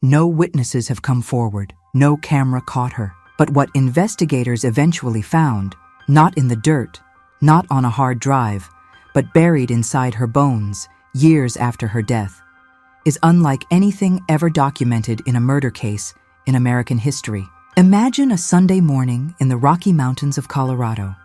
No witnesses have come forward. No camera caught her. But what investigators eventually found, not in the dirt, not on a hard drive, but buried inside her bones years after her death, is unlike anything ever documented in a murder case in American history. Imagine a Sunday morning in the Rocky Mountains of Colorado.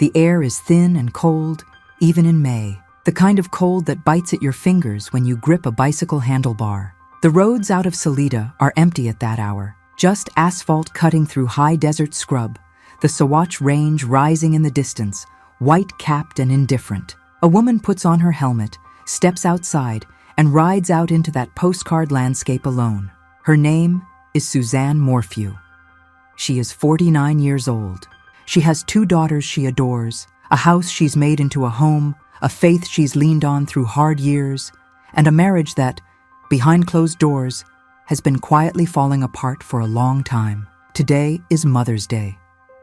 The air is thin and cold, even in May, the kind of cold that bites at your fingers when you grip a bicycle handlebar. The roads out of Salida are empty at that hour, just asphalt cutting through high desert scrub, the Saguache Range rising in the distance, white-capped and indifferent. A woman puts on her helmet, steps outside, and rides out into that postcard landscape alone. Her name is Suzanne Morphew. She is 49 years old. She has 2 daughters she adores, a house she's made into a home, a faith she's leaned on through hard years, and a marriage that, behind closed doors, has been quietly falling apart for a long time. Today is Mother's Day.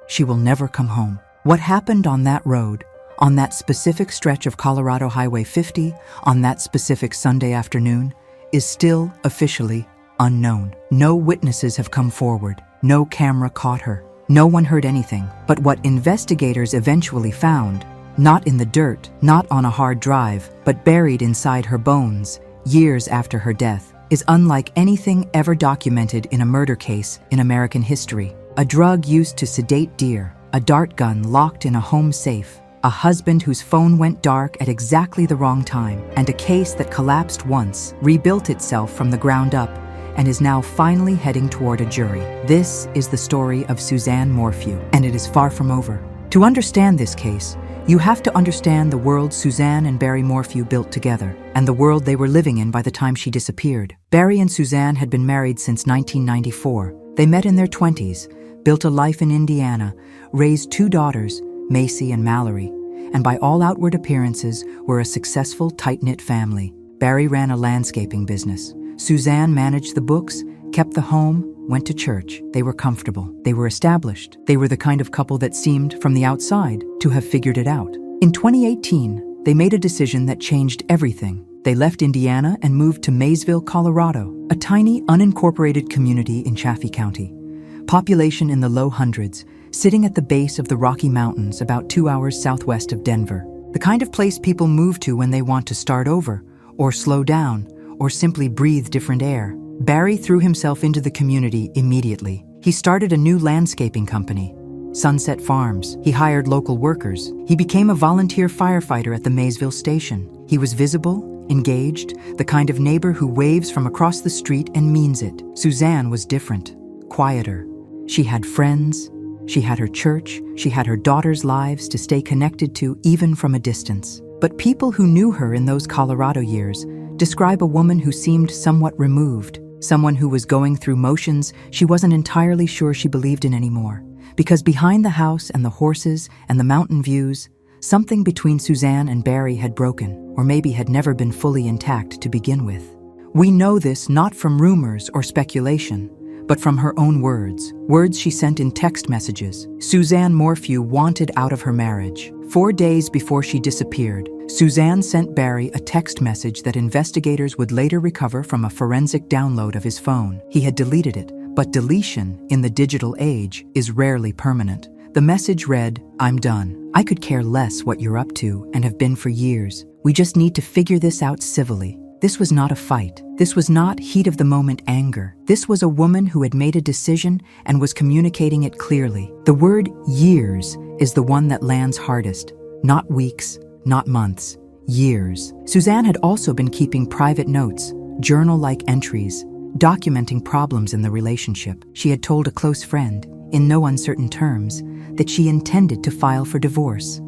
She will never come home. What happened on that road, on that specific stretch of Colorado Highway 50, on that specific Sunday afternoon, is still officially unknown. No witnesses have come forward. No camera caught her. No one heard anything. But what investigators eventually found, not in the dirt, not on a hard drive, but buried inside her bones, years after her death, is unlike anything ever documented in a murder case in American history. A drug used to sedate deer, a dart gun locked in a home safe, a husband whose phone went dark at exactly the wrong time, and a case that collapsed once, rebuilt itself from the ground up, and is now finally heading toward a jury. This is the story of Suzanne Morphew, and it is far from over. To understand this case, you have to understand the world Suzanne and Barry Morphew built together, and the world they were living in by the time she disappeared. Barry and Suzanne had been married since 1994. They met in their 20s, built a life in Indiana, raised 2 daughters, Macy and Mallory, and by all outward appearances were a successful, tight-knit family. Barry ran a landscaping business. Suzanne managed the books, kept the home, went to church. They were comfortable. They were established. They were the kind of couple that seemed, from the outside, to have figured it out. In 2018, they made a decision that changed everything. They left Indiana and moved to Maysville, Colorado, a tiny, unincorporated community in Chaffee County. Population in the low hundreds, sitting at the base of the Rocky Mountains about 2 hours southwest of Denver. The kind of place people move to when they want to start over, or slow down, or simply breathe different air. Barry threw himself into the community immediately. He started a new landscaping company, Sunset Farms. He hired local workers. He became a volunteer firefighter at the Maysville station. He was visible, engaged, the kind of neighbor who waves from across the street and means it. Suzanne was different, quieter. She had friends, she had her church, she had her daughters' lives to stay connected to even from a distance. But people who knew her in those Colorado years describe a woman who seemed somewhat removed, someone who was going through motions she wasn't entirely sure she believed in anymore. Because behind the house and the horses and the mountain views, something between Suzanne and Barry had broken, or maybe had never been fully intact to begin with. We know this not from rumors or speculation, but from her own words she sent in text messages. Suzanne Morphew wanted out of her marriage. 4 days before she disappeared, Suzanne sent Barry a text message that investigators would later recover from a forensic download of his phone. He had deleted it, but deletion in the digital age is rarely permanent. The message read, "I'm done. I could care less what you're up to and have been for years. We just need to figure this out civilly." This was not a fight. This was not heat-of-the-moment anger. This was a woman who had made a decision and was communicating it clearly. The word years is the one that lands hardest. Not weeks, not months, years. Suzanne had also been keeping private notes, journal-like entries, documenting problems in the relationship. She had told a close friend, in no uncertain terms, that she intended to file for divorce.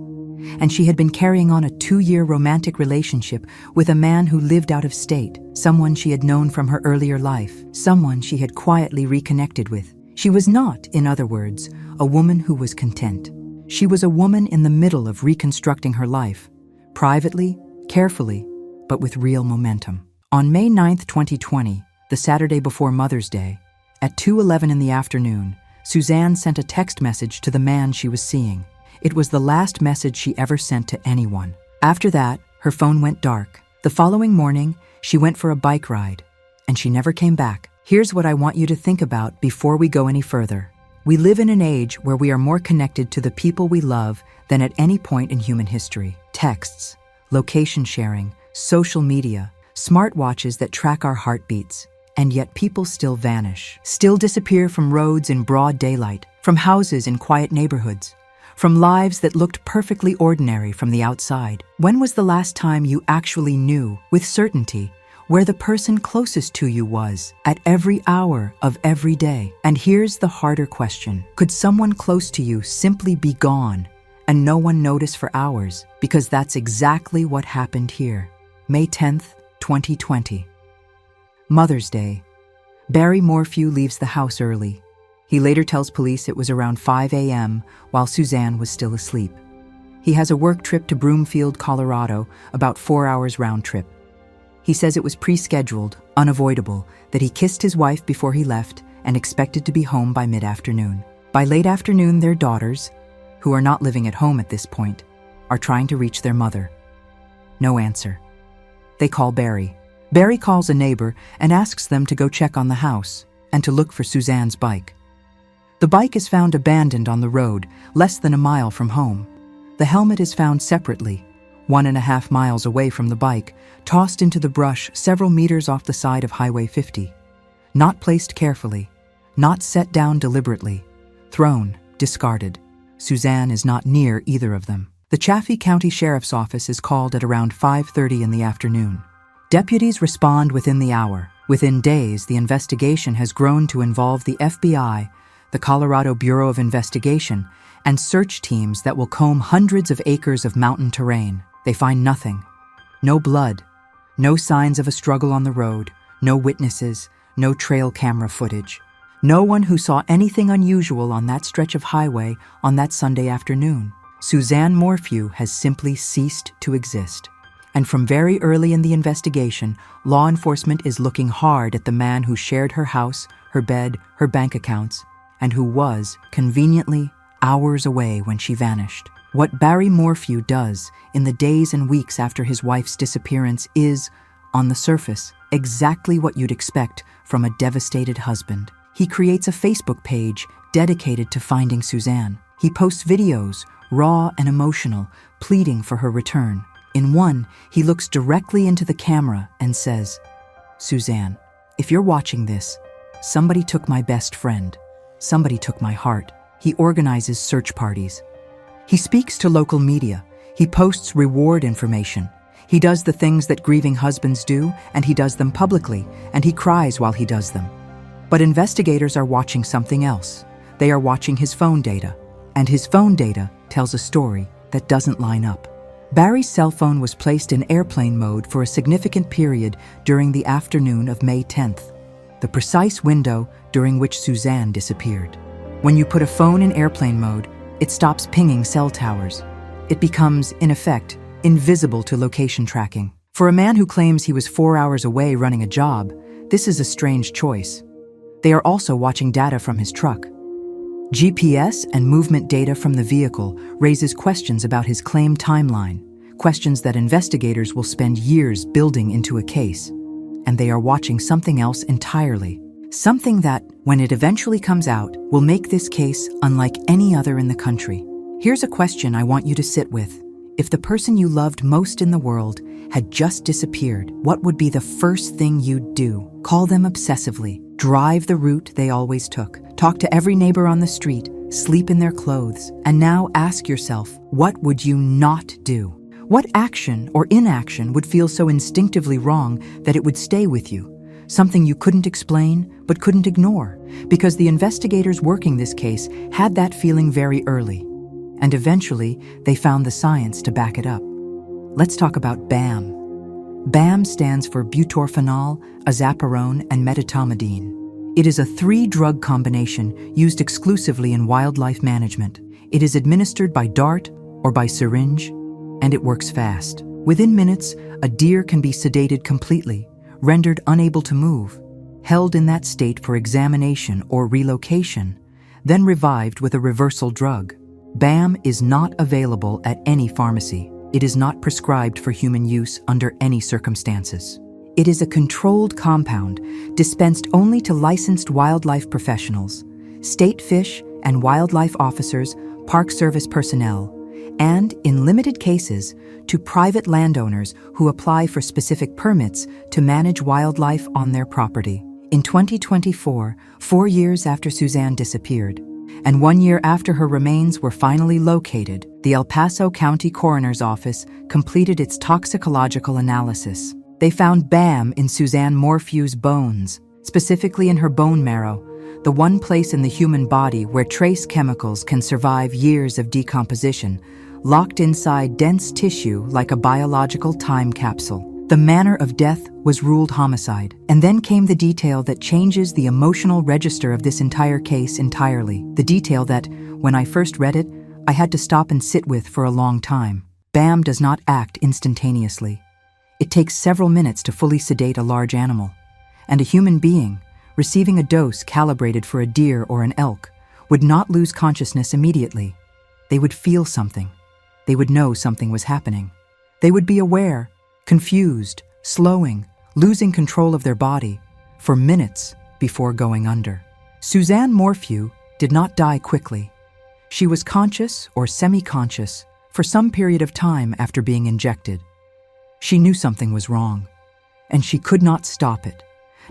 And she had been carrying on a 2-year romantic relationship with a man who lived out of state, someone she had known from her earlier life, someone she had quietly reconnected with. She was not, in other words, a woman who was content. She was a woman in the middle of reconstructing her life, privately, carefully, but with real momentum. On May 9th, 2020, the Saturday before Mother's Day, at 2:11 in the afternoon, Suzanne sent a text message to the man she was seeing. It was the last message she ever sent to anyone. After that, her phone went dark. The following morning, she went for a bike ride, and she never came back. Here's what I want you to think about before we go any further. We live in an age where we are more connected to the people we love than at any point in human history. Texts, location sharing, social media, smartwatches that track our heartbeats. And yet people still vanish, still disappear from roads in broad daylight, from houses in quiet neighborhoods, from lives that looked perfectly ordinary from the outside. When was the last time you actually knew, with certainty, where the person closest to you was at every hour of every day? And here's the harder question. Could someone close to you simply be gone and no one notice for hours? Because that's exactly what happened here. May 10th, 2020. Mother's Day. Barry Morphew leaves the house early. He later tells police it was around 5 a.m. while Suzanne was still asleep. He has a work trip to Broomfield, Colorado, about 4 hours round trip. He says it was pre-scheduled, unavoidable, that he kissed his wife before he left and expected to be home by mid-afternoon. By late afternoon, their daughters, who are not living at home at this point, are trying to reach their mother. No answer. They call Barry. Barry calls a neighbor and asks them to go check on the house and to look for Suzanne's bike. The bike is found abandoned on the road, less than a mile from home. The helmet is found separately, 1.5 miles away from the bike, tossed into the brush several meters off the side of Highway 50. Not placed carefully, not set down deliberately, thrown, discarded. Suzanne is not near either of them. The Chaffee County Sheriff's Office is called at around 5:30 in the afternoon. Deputies respond within the hour. Within days, the investigation has grown to involve the FBI, the Colorado Bureau of Investigation, and search teams that will comb hundreds of acres of mountain terrain. They find nothing. No blood, no signs of a struggle on the road, no witnesses, no trail camera footage. No one who saw anything unusual on that stretch of highway on that Sunday afternoon. Suzanne Morphew has simply ceased to exist. And from very early in the investigation, law enforcement is looking hard at the man who shared her house, her bed, her bank accounts, and who was, conveniently, hours away when she vanished. What Barry Morphew does in the days and weeks after his wife's disappearance is, on the surface, exactly what you'd expect from a devastated husband. He creates a Facebook page dedicated to finding Suzanne. He posts videos, raw and emotional, pleading for her return. In one, he looks directly into the camera and says, "Suzanne, if you're watching this, somebody took my best friend. Somebody took my heart." He organizes search parties. He speaks to local media. He posts reward information. He does the things that grieving husbands do, and he does them publicly, and he cries while he does them. But investigators are watching something else. They are watching his phone data, and his phone data tells a story that doesn't line up. Barry's cell phone was placed in airplane mode for a significant period during the afternoon of May 10th, the precise window during which Suzanne disappeared. When you put a phone in airplane mode, it stops pinging cell towers. It becomes, in effect, invisible to location tracking. For a man who claims he was 4 hours away running a job, this is a strange choice. They are also watching data from his truck. GPS and movement data from the vehicle raises questions about his claimed timeline, questions that investigators will spend years building into a case. And they are watching something else entirely. Something that, when it eventually comes out, will make this case unlike any other in the country. Here's a question I want you to sit with. If the person you loved most in the world had just disappeared, what would be the first thing you'd do? Call them obsessively, drive the route they always took, talk to every neighbor on the street, sleep in their clothes, and now ask yourself, what would you not do? What action or inaction would feel so instinctively wrong that it would stay with you? Something you couldn't explain, but couldn't ignore, because the investigators working this case had that feeling very early. And eventually, they found the science to back it up. Let's talk about BAM. BAM stands for Butorphanol, Azaperone, and Medetomidine. It is a 3-drug combination used exclusively in wildlife management. It is administered by dart or by syringe, and it works fast. Within minutes, a deer can be sedated completely, rendered unable to move, held in that state for examination or relocation, then revived with a reversal drug. BAM is not available at any pharmacy. It is not prescribed for human use under any circumstances. It is a controlled compound dispensed only to licensed wildlife professionals, state fish and wildlife officers, Park Service personnel, and, in limited cases, to private landowners who apply for specific permits to manage wildlife on their property. In 2024, 4 years after Suzanne disappeared, and 1 year after her remains were finally located, the El Paso County Coroner's Office completed its toxicological analysis. They found BAM in Suzanne Morphew's bones, specifically in her bone marrow, the one place in the human body where trace chemicals can survive years of decomposition, locked inside dense tissue like a biological time capsule. The manner of death was ruled homicide. And then came the detail that changes the emotional register of this entire case entirely. The detail that, when I first read it, I had to stop and sit with for a long time. BAM does not act instantaneously. It takes several minutes to fully sedate a large animal. And a human being, receiving a dose calibrated for a deer or an elk, would not lose consciousness immediately. They would feel something. They would know something was happening. They would be aware, confused, slowing, losing control of their body for minutes before going under. Suzanne Morphew did not die quickly. She was conscious or semi-conscious for some period of time after being injected. She knew something was wrong, and she could not stop it.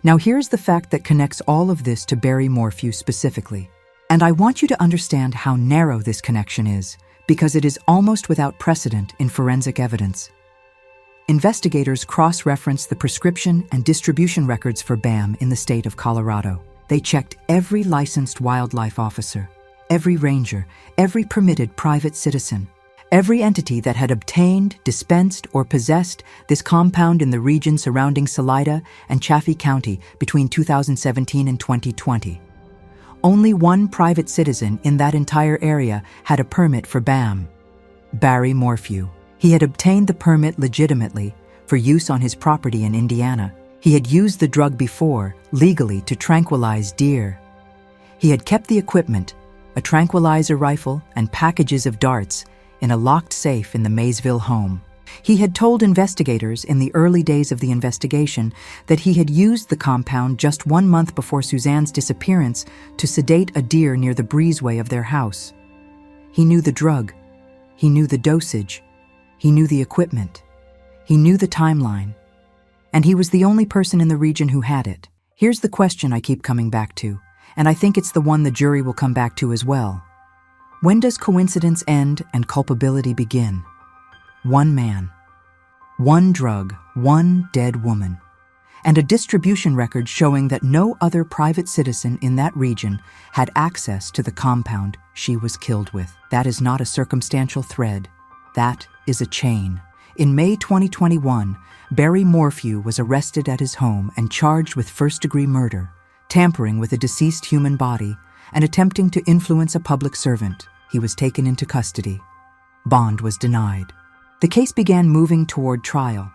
Now here's the fact that connects all of this to Barry Morphew specifically. And I want you to understand how narrow this connection is, because it is almost without precedent in forensic evidence. Investigators cross-referenced the prescription and distribution records for BAM in the state of Colorado. They checked every licensed wildlife officer, every ranger, every permitted private citizen, every entity that had obtained, dispensed, or possessed this compound in the region surrounding Salida and Chaffee County between 2017 and 2020. Only one private citizen in that entire area had a permit for BAM: Barry Morphew. He had obtained the permit legitimately for use on his property in Indiana. He had used the drug before, legally, to tranquilize deer. He had kept the equipment, a tranquilizer rifle and packages of darts, in a locked safe in the Maysville home. He had told investigators in the early days of the investigation that he had used the compound just 1 month before Suzanne's disappearance to sedate a deer near the breezeway of their house. He knew the drug. He knew the dosage. He knew the equipment. He knew the timeline. And he was the only person in the region who had it. Here's the question I keep coming back to, and I think it's the one the jury will come back to as well. When does coincidence end and culpability begin? One man, one drug, one dead woman, and a distribution record showing that no other private citizen in that region had access to the compound she was killed with. That is not a circumstantial thread. That is a chain. In May 2021, Barry Morphew was arrested at his home and charged with first-degree murder, tampering with a deceased human body, and attempting to influence a public servant. He was taken into custody. Bond was denied. The case began moving toward trial,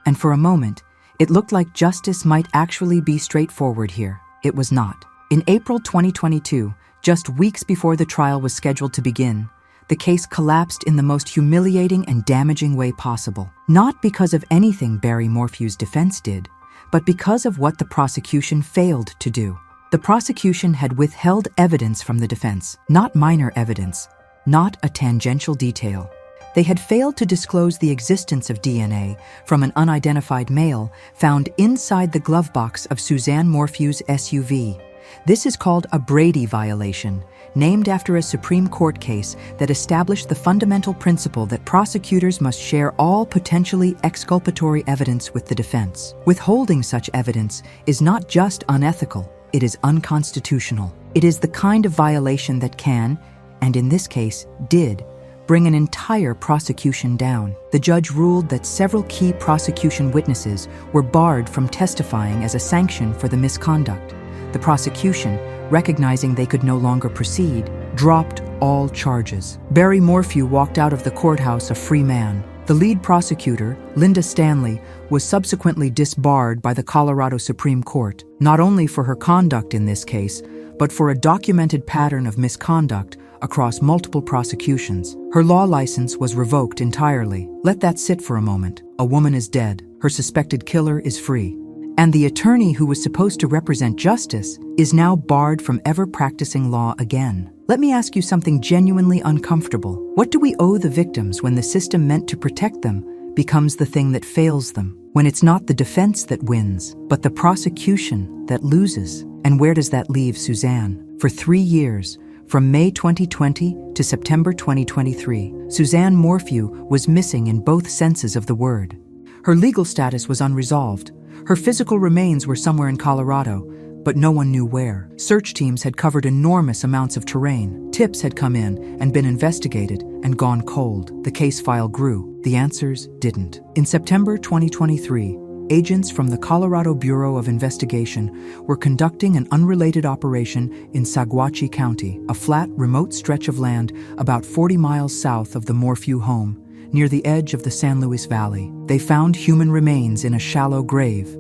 and for a moment, it looked like justice might actually be straightforward here. It was not. In April 2022, just weeks before the trial was scheduled to begin, the case collapsed in the most humiliating and damaging way possible. Not because of anything Barry Morphew's defense did, but because of what the prosecution failed to do. The prosecution had withheld evidence from the defense, not minor evidence, not a tangential detail. They had failed to disclose the existence of DNA from an unidentified male found inside the glove box of Suzanne Morphew's SUV. This is called a Brady violation, named after a Supreme Court case that established the fundamental principle that prosecutors must share all potentially exculpatory evidence with the defense. Withholding such evidence is not just unethical, it is unconstitutional. It is the kind of violation that can, and in this case did, bring an entire prosecution down. The judge ruled that several key prosecution witnesses were barred from testifying as a sanction for the misconduct. The prosecution, recognizing they could no longer proceed, dropped all charges. Barry Morphew walked out of the courthouse a free man. The lead prosecutor, Linda Stanley, was subsequently disbarred by the Colorado Supreme Court, not only for her conduct in this case, but for a documented pattern of misconduct across multiple prosecutions. Her law license was revoked entirely. Let that sit for a moment. A woman is dead. her suspected killer is free. And the attorney who was supposed to represent justice is now barred from ever practicing law again. Let me ask you something genuinely uncomfortable. What do we owe the victims when the system meant to protect them becomes the thing that fails them? When it's not the defense that wins, but the prosecution that loses? And where does that leave Suzanne? For 3 years, from May 2020 to September 2023, Suzanne Morphew was missing in both senses of the word. Her legal status was unresolved. Her physical remains were somewhere in Colorado, but no one knew where. Search teams had covered enormous amounts of terrain. Tips had come in and been investigated and gone cold. The case file grew. The answers didn't. In September 2023, agents from the Colorado Bureau of Investigation were conducting an unrelated operation in Saguache County, a flat, remote stretch of land about 40 miles south of the Morphew home, near the edge of the San Luis Valley. They found human remains in a shallow grave.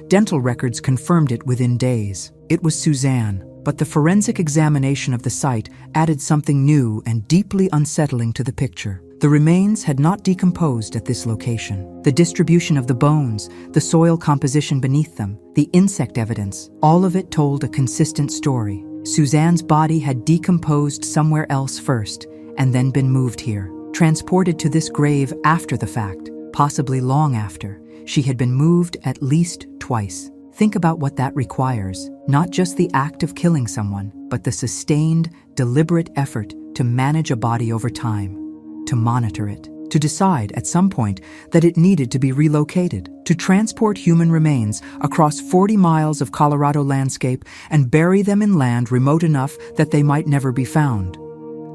Dental records confirmed it within days. It was Suzanne, but the forensic examination of the site added something new and deeply unsettling to the picture. The remains had not decomposed at this location. The distribution of the bones, the soil composition beneath them, the insect evidence, all of it told a consistent story. Suzanne's body had decomposed somewhere else first, and then been moved here. Transported to this grave after the fact, possibly long after. She had been moved at least twice. Think about what that requires. Not just the act of killing someone, but the sustained, deliberate effort to manage a body over time, to monitor it, to decide at some point that it needed to be relocated, to transport human remains across 40 miles of Colorado landscape and bury them in land remote enough that they might never be found.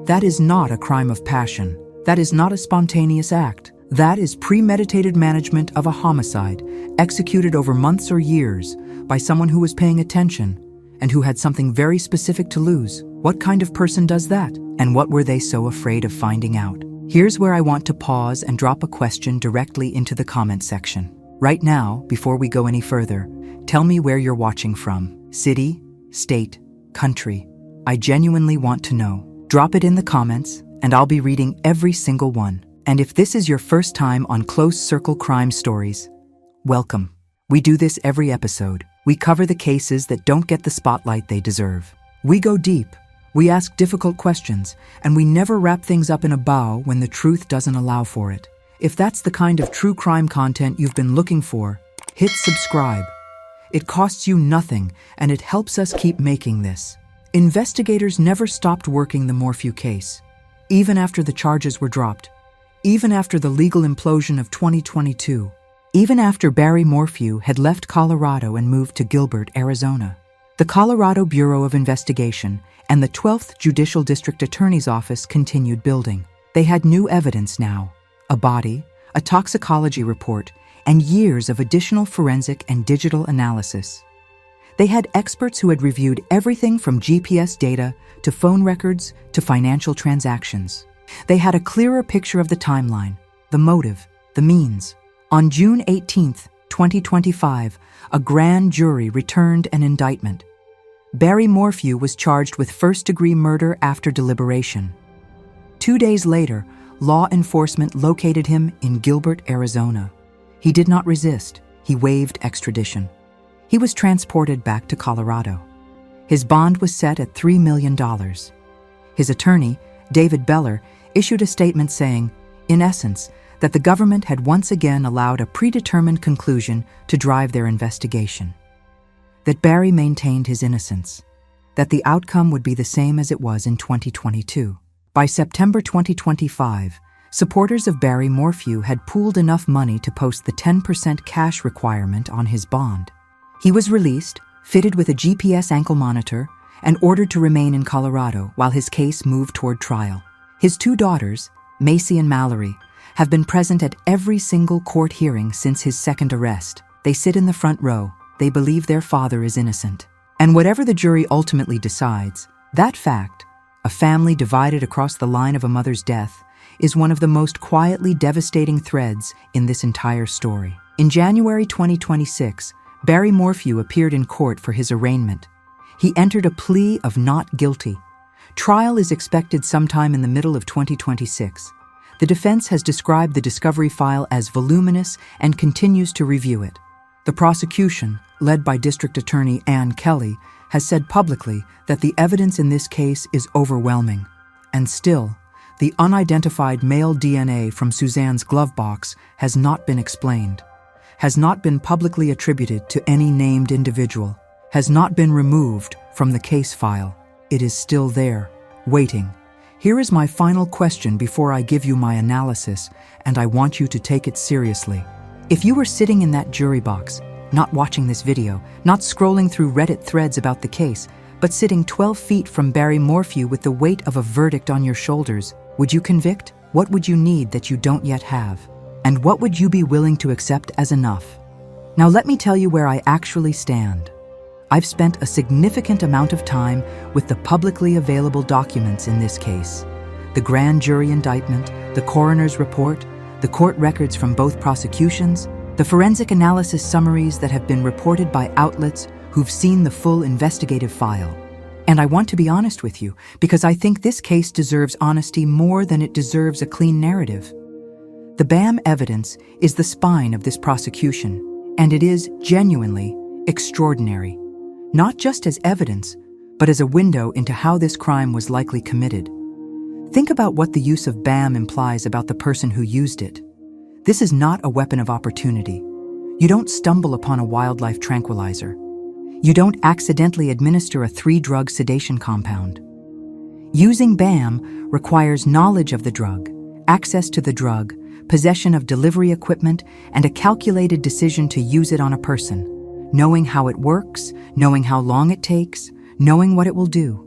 That is not a crime of passion. That is not a spontaneous act. That is premeditated management of a homicide, executed over months or years by someone who was paying attention and who had something very specific to lose. What kind of person does that? And what were they so afraid of finding out? Here's where I want to pause and drop a question directly into the comment section. Right now, before we go any further, tell me where you're watching from. City, state, country. I genuinely want to know. Drop it in the comments, and I'll be reading every single one. And if this is your first time on Close Circle Crime Stories, welcome. We do this every episode. We cover the cases that don't get the spotlight they deserve. We go deep. We ask difficult questions, and we never wrap things up in a bow when the truth doesn't allow for it. If that's the kind of true crime content you've been looking for, hit subscribe. It costs you nothing, and it helps us keep making this. Investigators never stopped working the Morphew case, even after the charges were dropped. Even after the legal implosion of 2022, even after Barry Morphew had left Colorado and moved to Gilbert, Arizona, the Colorado Bureau of Investigation and the 12th Judicial District Attorney's Office continued building. They had new evidence now, a body, a toxicology report, and years of additional forensic and digital analysis. They had experts who had reviewed everything from GPS data to phone records to financial transactions. They had a clearer picture of the timeline, the motive, the means. On June 18, 2025, a grand jury returned an indictment. Barry Morphew was charged with first-degree murder after deliberation. 2 days later, law enforcement located him in Gilbert, Arizona. He did not resist. He waived extradition. He was transported back to Colorado. His bond was set at $3 million. His attorney, David Beller, issued a statement saying, in essence, that the government had once again allowed a predetermined conclusion to drive their investigation. That Barry maintained his innocence. That the outcome would be the same as it was in 2022. By September 2025, supporters of Barry Morphew had pooled enough money to post the 10% cash requirement on his bond. He was released, fitted with a GPS ankle monitor, and ordered to remain in Colorado while his case moved toward trial. His 2 daughters, Macy and Mallory, have been present at every single court hearing since his second arrest. They sit in the front row. They believe their father is innocent. And whatever the jury ultimately decides, that fact, a family divided across the line of a mother's death, is one of the most quietly devastating threads in this entire story. In January 2026, Barry Morphew appeared in court for his arraignment. He entered a plea of not guilty. Trial is expected sometime in the middle of 2026. The defense has described the discovery file as voluminous and continues to review it. The prosecution, led by District Attorney Ann Kelly, has said publicly that the evidence in this case is overwhelming. And still, the unidentified male DNA from Suzanne's glove box has not been explained, has not been publicly attributed to any named individual, has not been removed from the case file. It is still there, waiting. Here is my final question before I give you my analysis, and I want you to take it seriously. If you were sitting in that jury box, not watching this video, not scrolling through Reddit threads about the case, but sitting 12 feet from Barry Morphew with the weight of a verdict on your shoulders, would you convict? What would you need that you don't yet have? And what would you be willing to accept as enough? Now let me tell you where I actually stand. I've spent a significant amount of time with the publicly available documents in this case. The grand jury indictment, the coroner's report, the court records from both prosecutions, the forensic analysis summaries that have been reported by outlets who've seen the full investigative file. And I want to be honest with you, because I think this case deserves honesty more than it deserves a clean narrative. The BAM evidence is the spine of this prosecution, and it is genuinely extraordinary. Not just as evidence, but as a window into how this crime was likely committed. Think about what the use of BAM implies about the person who used it. This is not a weapon of opportunity. You don't stumble upon a wildlife tranquilizer. You don't accidentally administer a 3-drug sedation compound. Using BAM requires knowledge of the drug, access to the drug, possession of delivery equipment, and a calculated decision to use it on a person. Knowing how it works, knowing how long it takes, knowing what it will do.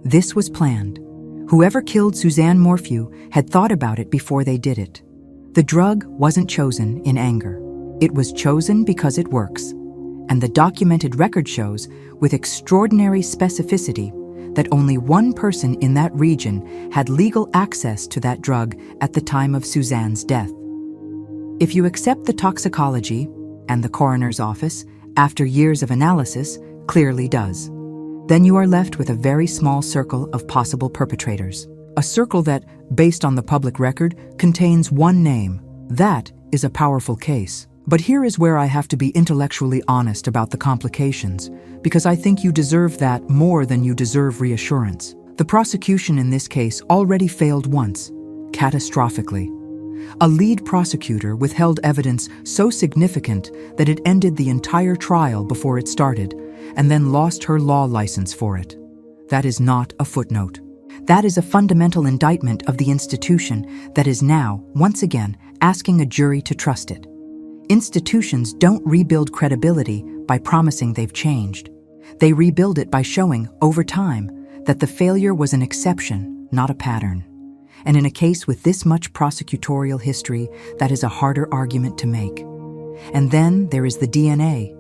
This was planned. Whoever killed Suzanne Morphew had thought about it before they did it. The drug wasn't chosen in anger. It was chosen because it works. And the documented record shows, with extraordinary specificity, that only one person in that region had legal access to that drug at the time of Suzanne's death. If you accept the toxicology, and the coroner's office, after years of analysis, clearly does, then you are left with a very small circle of possible perpetrators. A circle that, based on the public record, contains one name. That is a powerful case. But here is where I have to be intellectually honest about the complications, because I think you deserve that more than you deserve reassurance. The prosecution in this case already failed once, catastrophically. A lead prosecutor withheld evidence so significant that it ended the entire trial before it started, and then lost her law license for it. That is not a footnote. That is a fundamental indictment of the institution that is now, once again, asking a jury to trust it. Institutions don't rebuild credibility by promising they've changed. They rebuild it by showing, over time, that the failure was an exception, not a pattern. And in a case with this much prosecutorial history, that is a harder argument to make. And then there is the DNA,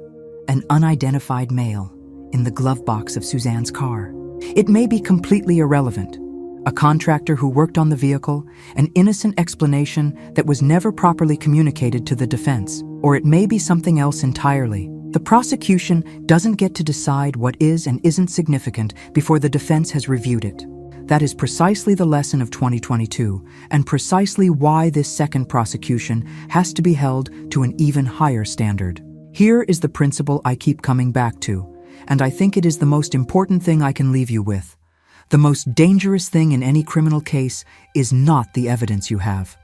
an unidentified male, in the glove box of Suzanne's car. It may be completely irrelevant. A contractor who worked on the vehicle, an innocent explanation that was never properly communicated to the defense, or it may be something else entirely. The prosecution doesn't get to decide what is and isn't significant before the defense has reviewed it. That is precisely the lesson of 2022, and precisely why this second prosecution has to be held to an even higher standard. Here is the principle I keep coming back to, and I think it is the most important thing I can leave you with. The most dangerous thing in any criminal case is not the evidence you have.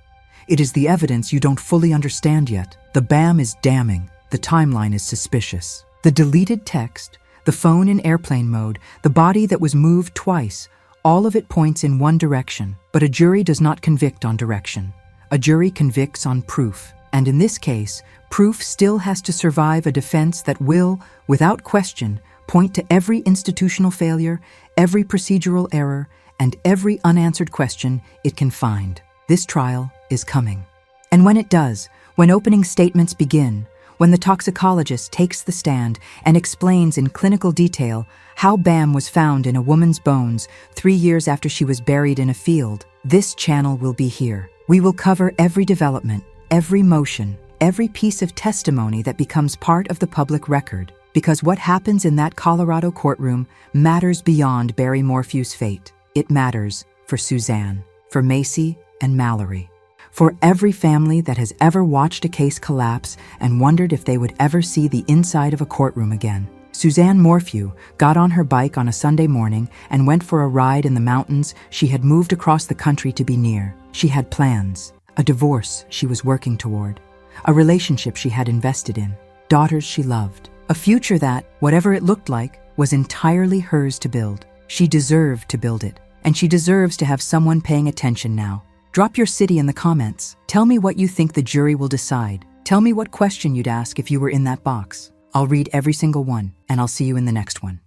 It is the evidence you don't fully understand yet. The BAM is damning. The timeline is suspicious. The deleted text, the phone in airplane mode, the body that was moved twice, all of it points in one direction. But a jury does not convict on direction. A jury convicts on proof. And in this case, proof still has to survive a defense that will, without question, point to every institutional failure, every procedural error, and every unanswered question it can find. This trial is coming. And when it does, when opening statements begin, when the toxicologist takes the stand and explains in clinical detail how BAM was found in a woman's bones 3 years after she was buried in a field, this channel will be here. We will cover every development, every motion, every piece of testimony that becomes part of the public record, because what happens in that Colorado courtroom matters beyond Barry Morphew's fate. It matters for Suzanne, for Macy and Mallory. For every family that has ever watched a case collapse and wondered if they would ever see the inside of a courtroom again. Suzanne Morphew got on her bike on a Sunday morning and went for a ride in the mountains she had moved across the country to be near. She had plans, a divorce she was working toward, a relationship she had invested in, daughters she loved, a future that, whatever it looked like, was entirely hers to build. She deserved to build it, and she deserves to have someone paying attention now. Drop your city in the comments. Tell me what you think the jury will decide. Tell me what question you'd ask if you were in that box. I'll read every single one, and I'll see you in the next one.